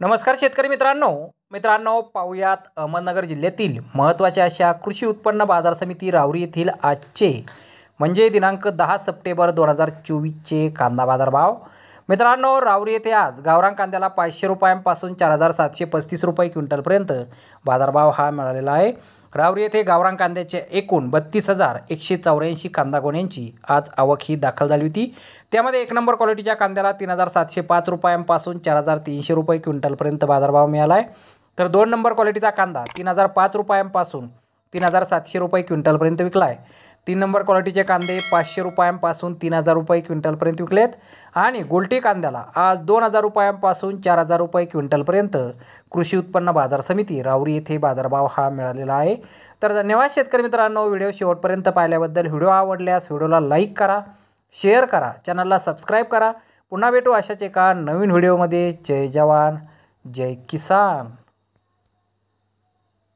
नमस्कार शेतकरी मित्रांनो पाहूयात अहमदनगर जिल्ह्यातील महत्त्वाच्या अशा कृषी उत्पन्न बाजार समिती राहुरी येथील आजचे म्हणजे दिनांक 10 सप्टेंबर 2024चे कांदा बाजार भाव। मित्रांनो, राहुरी येथे आज गावरान कांद्याला 500 रुपयांपासून 4735 रुपये क्विंटलपर्यंत बाजारभाव हा मिळालेला आहे। राहुरी येथे गावरान कांद्याचे एकूण 32,184 कांदा गोण्यांची आज आवक ही दाखल झाली होती। त्यामध्ये एक नंबर क्वालिटीच्या कांद्याला 3,705 रुपयांपासून 4,300 रुपये क्विंटलपर्यंत बाजारभाव मिळाला आहे। तर 2 नंबर क्वालिटीचा कांदा 3,005 रुपयांपासून 3,700 रुपये क्विंटलपर्यंत विकला आहे। 3 नंबर क्वालिटीचे कांदे 500 रुपयांपासून 3,000 रुपये क्विंटलपर्यंत विकलेत आणि गोल्टी कांद्याला आज 2,000 रुपयांपासून 4,000 रुपये क्विंटलपर्यंत कृषी उत्पन्न बाजार समिती राहुरी येथे बाजारभाव हा मिळालेला आहे। तर धन्यवाद शेतकरी मित्रांनो, व्हिडिओ शेवटपर्यंत पाहिल्याबद्दल। व्हिडिओ आवडल्यास व्हिडिओला लाईक करा, शेअर करा, चॅनलला सबस्क्राईब करा। पुन्हा भेटू अशाच एका नवीन व्हिडिओमध्ये। जय जवान जय किसान।